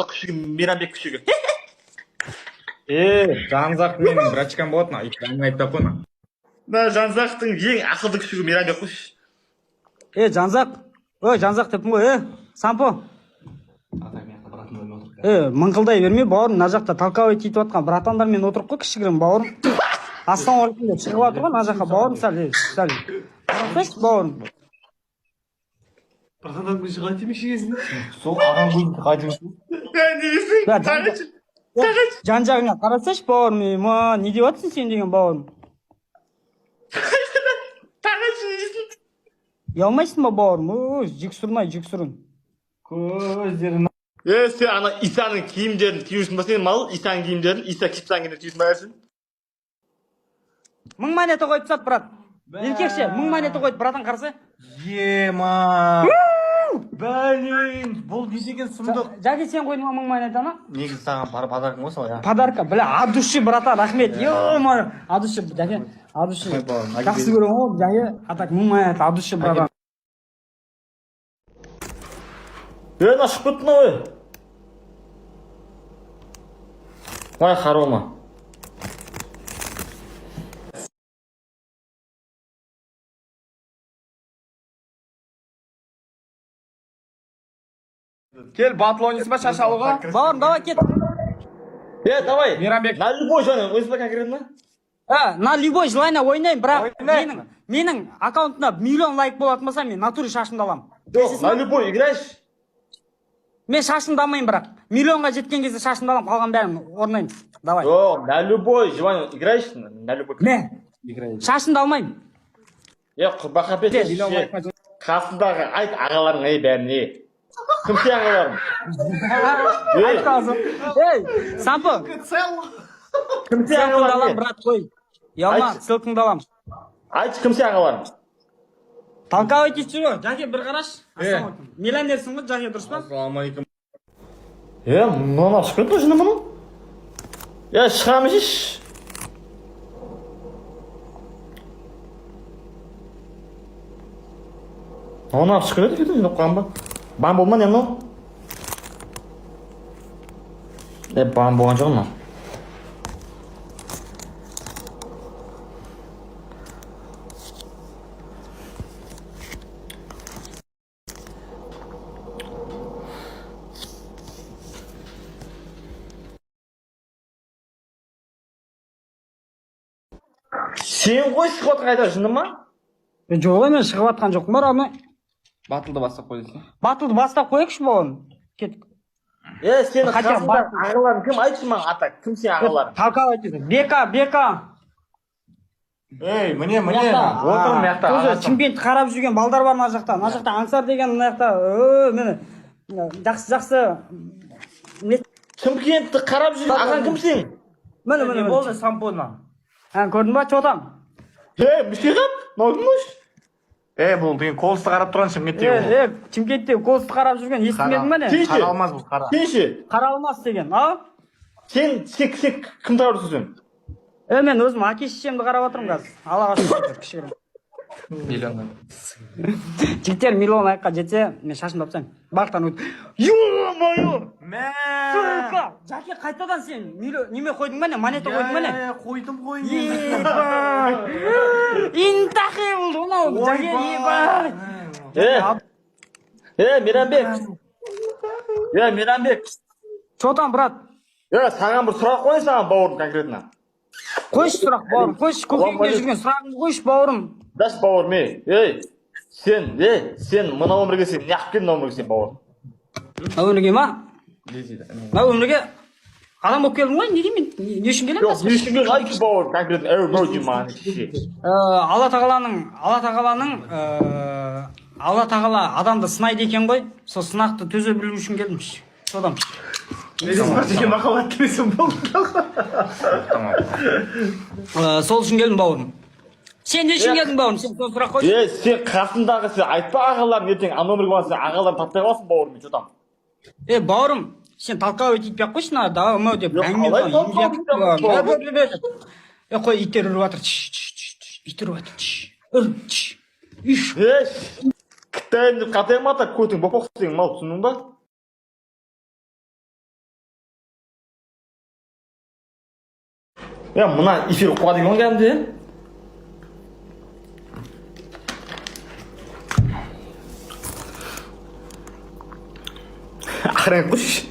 күшігі Мейрамбек күшігі. Жанзақ менің брачкам болатын, айтып қойма. Жанзақтың ең ақылды күшігі Мейрамбек қойшы. Жанзақ. Жанзақ деппін ғой, Сампо. Мыңқылдай берме, бауырым, мына жақта толковый тиіп жатқан братандармен отырып қой, кішігірім бауырым. Астан орысында шығып жатыр ғой, мына жаққа бауырым, сәл. Қарасайшы, бауырым. Братандан көзі қалай темекші кезінде? Сол ағам көзін қалай демесін? Жан-жағыңа қарасайшы, бауырым, не деп жатсың сен деген бауырым? Ұялмайсың ба, бауырым? Жексұрын. Көздерін... Сен ана Исаның киімдерін киюсің ба сен мал? Исаның киімдерін, Иса кипсаң киімдерін киюсің ба әрсің? 1000 монета қойып сат, брат. Еркекше, 1000 монета қойып, братан қарсы. Ема! Бәлін, бұл десеген сұмдық. Жәке, сен қойдың 1000 монетаны? Негізі саған подаркың ғой сол, я. Подарка, бля, адуши, брата, рахмет. Адуши, жәке, адуши. Жақсы көрем ғой, жәке, атак 1000 монета, адуши, брата. Мына шығып кеттің ой. Ой, харома. Кел, батыл ойнайсың ба шаш алуға? Бауырым, давай кет. Давай. Мейрамбек. На любой жаны, ойсы ба конкретно? На любой желайна ойнайын, бірақ менің аккаунтына 1 миллион лайк болатын болса, мен натуре шашымды алам. На любой играешь? Мен шашымды алмайын, бірақ. Миллионға жеткен кезде шашымды алам, қалған бәрін орнаймыз. Давай. На любой желание играешь? На любой. Не? Шашымды алмайын. Құрбақа бет. Қасындағы айт ағаларың бәріне. Кім сен ағаларың? Айт қазым. Сампо. Кім сен Ссылкаңды алам, ағаларың? брат, қой. Ялма, ссылкаңды алам. Айт, кім сен ағаларың? Толковый тиіп жүр ғой, жәке бір қараш. Миллионерсің ғой, жәке, дұрыс па? Ассалаумалейкум. Мұнан ашып кетті жыны мұның? Шығамыз еш. Оны ашып кетті кетті жынып қойған ба? Бан болма не мынау? Бан болған жоқ ма? Сен ғой шығып отқан қайда жыны ма? Жоқ, мен шығып атқан жоқпын бар, аны. Батылды бастап қойдың. Батылды бастап қойықшы бауырым. Кеттік. Сен қасындағы ағаларың кім? Айтшы маған ата, кім сен ағаларың? Толковый тиіп. Бека. Міне, отырым маяқта. Чемпионды қарап жүрген балдар бар мына жақта. Мына жақта Аңсар деген мына жақта. Мені жақсы. Чемпионды қарап жүрген ағаң кім сен? Міне. Болды сампоннан. Көрдің ба, чотам? Мүшке қап? Наудыңыз? Бұл деген колысты қарап тұрған шымкенттегі. Чемкентте колысты қарап жүрген естімедің ба не? Қара алмаз бұл, қара. Сенші? Қара алмас деген, Сен кім тарапсыз сен? Мен өзім әке-шешемді қарап отырмын қазір. Аллаға шүкір, кішігірім. Миллионнан. Жігіттер миллион аяққа жетсе, мен шашымды алып тастаймын. Бақтан өт. Ё-моё! Сука! Жәке, қайтадан сен неме қойдың ба не? Монета қойдың ба не? Қойдым. Интахи болды, онау. Жәке, Мейрамбек. Чотам, брат. Саған бір сұрақ қойын саған бауырым конкретно. Қойшы сұрақ, бауырым. Қойшы, көкейіңде жүрген сұрағыңды қойшы, бауырым. Даш бауырым, сен мына өмірге сен не қып келдің мына өмірге сен бауырым? Өмірге ма? Өмірге адам болып келдің ғой, не деймін? Не үшін келемін? Жоқ, не үшін келдің? Айтшы бауырым, конкретно өмірге маған. Алла тағала адамды сынайды екен ғой, сол сынақты төзе білу үшін келдім. Содан. Деген махаббат келесің болды. Сол үшін келдім бауырым. Сен не үшін келдің бауырым? Сен сол сұрақ қойшы. Сен қасындағы сен айтпа ағаларың ертең ана өмірге барсың, ағаларың таптай қаласың бауырым, чотам. Бауырым, сен толковый тиіп қойшы, давай ұмау деп. Қой, иттер үріп жатыр. Иттер үріп жатыр. Қытайын деп қатайым ата көтің боп оқысың мал, түсіндің ба? Ya mına efir okuğa deyman geldi. Ахырын қойшы.